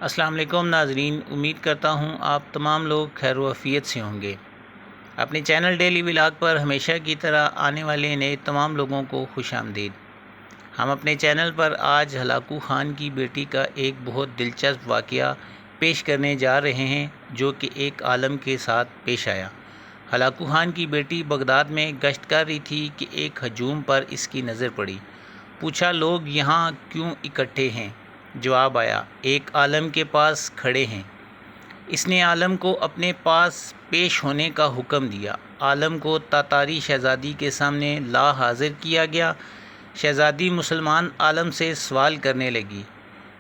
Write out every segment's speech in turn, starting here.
السلام علیکم ناظرین، امید کرتا ہوں آپ تمام لوگ خیر و عافیت سے ہوں گے۔ اپنے چینل ڈیلی ولاگ پر ہمیشہ کی طرح آنے والے نئے تمام لوگوں کو خوش آمدید۔ ہم اپنے چینل پر آج ہلاکو خان کی بیٹی کا ایک بہت دلچسپ واقعہ پیش کرنے جا رہے ہیں جو کہ ایک عالم کے ساتھ پیش آیا۔ ہلاکو خان کی بیٹی بغداد میں گشت کر رہی تھی کہ ایک ہجوم پر اس کی نظر پڑی۔ پوچھا، لوگ یہاں کیوں اکٹھے ہیں؟ جواب آیا، ایک عالم کے پاس کھڑے ہیں۔ اس نے عالم کو اپنے پاس پیش ہونے کا حکم دیا۔ عالم کو تاتاری شہزادی کے سامنے لا حاضر کیا گیا۔ شہزادی مسلمان عالم سے سوال کرنے لگی،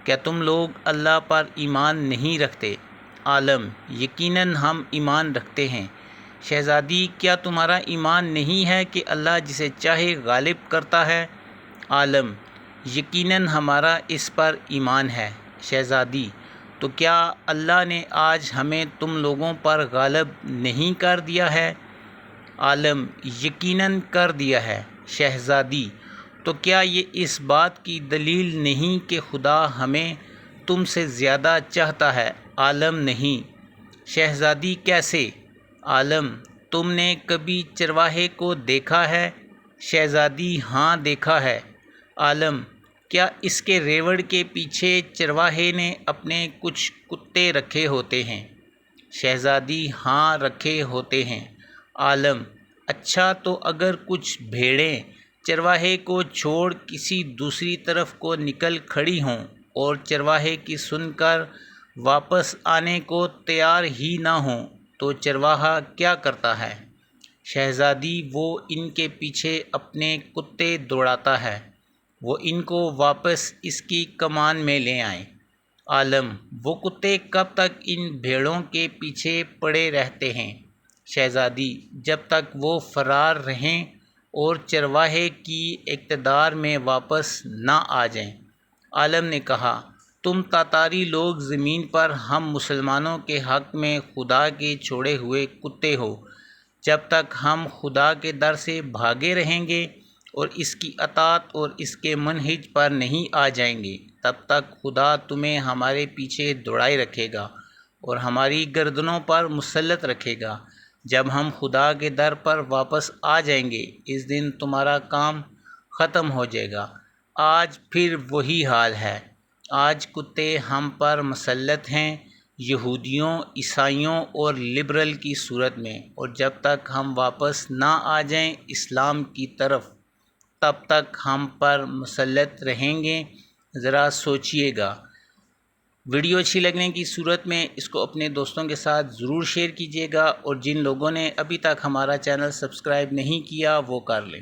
کیا تم لوگ اللہ پر ایمان نہیں رکھتے؟ عالم، یقیناً ہم ایمان رکھتے ہیں۔ شہزادی، کیا تمہارا ایمان نہیں ہے کہ اللہ جسے چاہے غالب کرتا ہے؟ عالم، یقیناً ہمارا اس پر ایمان ہے۔ شہزادی، تو کیا اللہ نے آج ہمیں تم لوگوں پر غالب نہیں کر دیا ہے؟ عالم، یقیناً کر دیا ہے۔ شہزادی، تو کیا یہ اس بات کی دلیل نہیں کہ خدا ہمیں تم سے زیادہ چاہتا ہے؟ عالم، نہیں۔ شہزادی، کیسے؟ عالم، تم نے کبھی چرواہے کو دیکھا ہے؟ شہزادی، ہاں دیکھا ہے۔ عالم، کیا اس کے ریوڑ کے پیچھے چرواہے نے اپنے کچھ کتے رکھے ہوتے ہیں؟ شہزادی، ہاں رکھے ہوتے ہیں۔ عالم، اچھا، تو اگر کچھ بھیڑیں چرواہے کو چھوڑ کسی دوسری طرف کو نکل کھڑی ہوں اور چرواہے کی سن کر واپس آنے کو تیار ہی نہ ہوں تو چرواہا کیا کرتا ہے؟ شہزادی، وہ ان کے پیچھے اپنے کتے دوڑاتا ہے، وہ ان کو واپس اس کی کمان میں لے آئیں۔ عالم، وہ کتے کب تک ان بھیڑوں کے پیچھے پڑے رہتے ہیں؟ شہزادی، جب تک وہ فرار رہیں اور چرواہے کی اقتدار میں واپس نہ آ جائیں۔ عالم نے کہا، تم تاتاری لوگ زمین پر ہم مسلمانوں کے حق میں خدا کے چھوڑے ہوئے کتے ہو۔ جب تک ہم خدا کے در سے بھاگے رہیں گے اور اس کی اطاعت اور اس کے منہج پر نہیں آ جائیں گے، تب تک خدا تمہیں ہمارے پیچھے دوڑائے رکھے گا اور ہماری گردنوں پر مسلط رکھے گا۔ جب ہم خدا کے در پر واپس آ جائیں گے، اس دن تمہارا کام ختم ہو جائے گا۔ آج پھر وہی حال ہے۔ آج کتے ہم پر مسلط ہیں، یہودیوں، عیسائیوں اور لبرل کی صورت میں، اور جب تک ہم واپس نہ آ جائیں اسلام کی طرف، تب تک ہم پر مسلط رہیں گے۔ ذرا سوچئے گا۔ ویڈیو اچھی لگنے کی صورت میں اس کو اپنے دوستوں کے ساتھ ضرور شیئر کیجیے گا، اور جن لوگوں نے ابھی تک ہمارا چینل سبسکرائب نہیں کیا وہ کر لیں۔